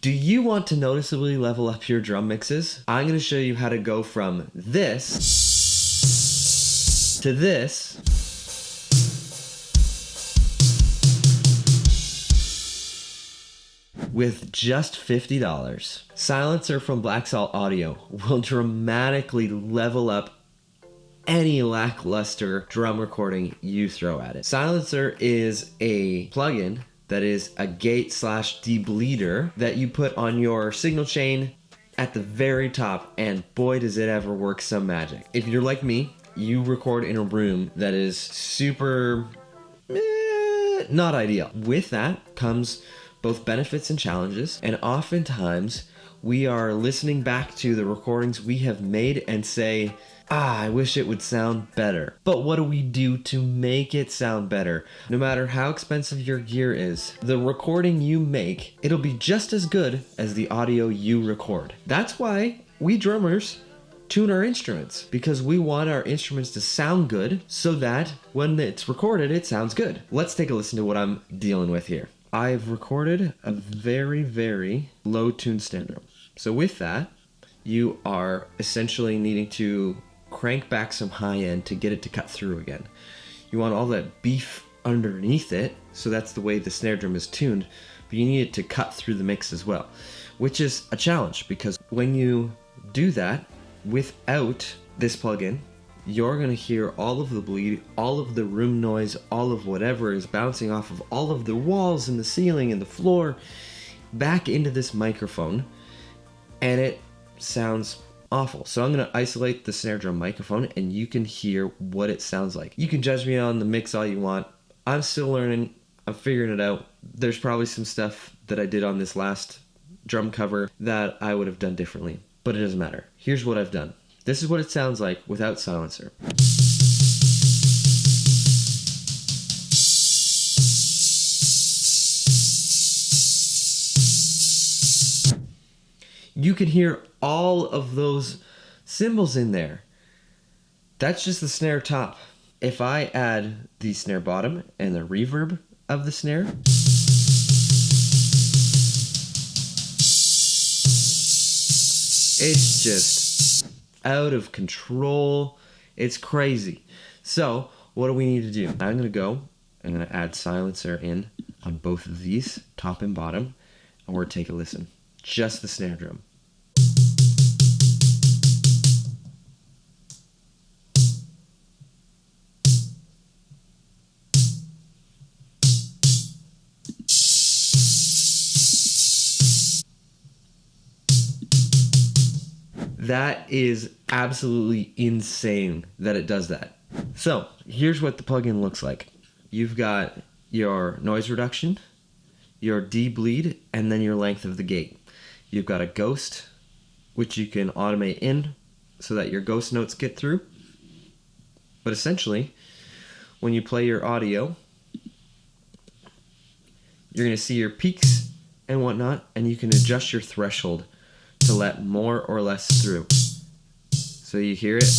Do you want to noticeably level up your drum mixes? I'm going to show you how to go from this to this with just $50. Silencer from Black Salt Audio will dramatically level up any lackluster drum recording you throw at it. Silencer is a plugin that is a gate slash debleeder that you put on your signal chain at the very top, and boy does it ever work some magic. If you're like me, you record in a room that is super not ideal. With that comes both benefits and challenges, and oftentimes we are listening back to the recordings we have made and say, I wish it would sound better. But what do we do to make it sound better? No matter how expensive your gear is, the recording you make, it'll be just as good as the audio you record. That's why we drummers tune our instruments, because we want our instruments to sound good so that when it's recorded, it sounds good. Let's take a listen to what I'm dealing with here. I've recorded a very, very low tuned snare drum. So with that, you are essentially needing to crank back some high end to get it to cut through again. You want all that beef underneath it, so that's the way the snare drum is tuned, but you need it to cut through the mix as well, which is a challenge, because when you do that without this plugin, you're going to hear all of the bleed, all of the room noise, all of whatever is bouncing off of all of the walls and the ceiling and the floor back into this microphone, and it sounds awful. So I'm going to isolate the snare drum microphone and you can hear what it sounds like. You can judge me on the mix all you want. I'm still learning. I'm figuring it out. There's probably some stuff that I did on this last drum cover that I would have done differently, but it doesn't matter. Here's what I've done. This is what it sounds like without silencer. You can hear all of those cymbals in there. That's just the snare top. If I add the snare bottom and the reverb of the snare, it's just out of control. It's crazy. So what do we need to do? I'm going to add silencer in on both of these, top and bottom, and we're going to take a listen. Just the snare drum. That is absolutely insane that it does that. So here's what the plugin looks like. You've got your noise reduction, your debleed, and then your length of the gate. You've got a ghost, which you can automate in so that your ghost notes get through. But essentially, when you play your audio, you're going to see your peaks and whatnot, and you can adjust your threshold to let more or less through. So you hear it,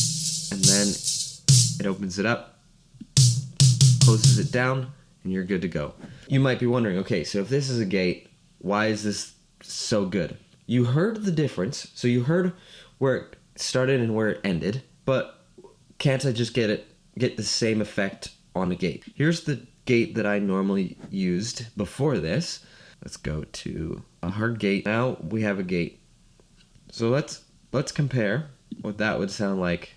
and then it opens it up, closes it down, and you're good to go. You might be wondering, okay, so if this is a gate, why is this so good? You heard the difference, so you heard where it started and where it ended, but can't I just get the same effect on a gate? Here's the gate that I normally used before this. Let's go to a hard gate. Now we have a gate. So let's compare what that would sound like.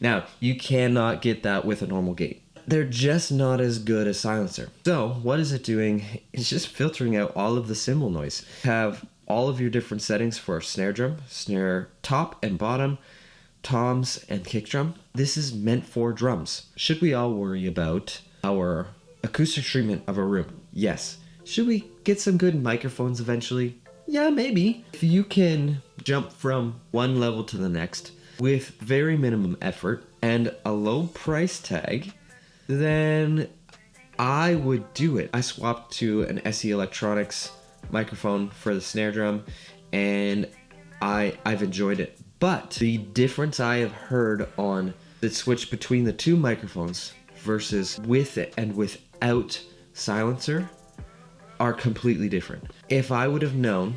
Now, you cannot get that with a normal gate. They're just not as good as silencer. So what is it doing? It's just filtering out all of the cymbal noise. Have all of your different settings for snare drum, snare top and bottom, toms and kick drum. This is meant for drums. Should we all worry about our acoustic treatment of a room? Yes. Should we get some good microphones eventually? Yeah, maybe. If you can jump from one level to the next with very minimum effort and a low price tag, then I would do it. I swapped to an SE Electronics microphone for the snare drum, and I've enjoyed it. But the difference I have heard on the switch between the two microphones versus with and without silencer are completely different. If I would have known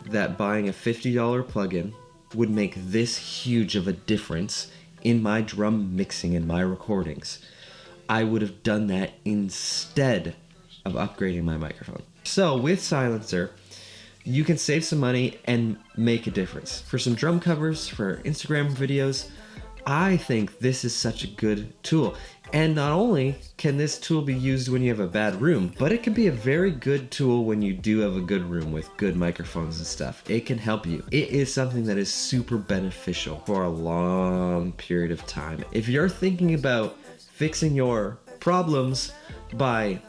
that buying a $50 plugin would make this huge of a difference in my drum mixing and my recordings, I would have done that instead of upgrading my microphone. So with silencer, you can save some money and make a difference. For some drum covers, for Instagram videos, I think this is such a good tool. And not only can this tool be used when you have a bad room, but it can be a very good tool when you do have a good room with good microphones and stuff. It can help you. It is something that is super beneficial for a long period of time. If you're thinking about fixing your problems by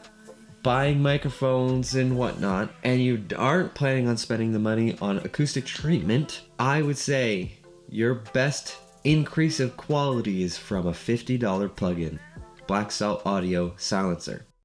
buying microphones and whatnot, and you aren't planning on spending the money on acoustic treatment, I would say your best increase of quality is from a $50 plugin, Black Salt Audio Silencer.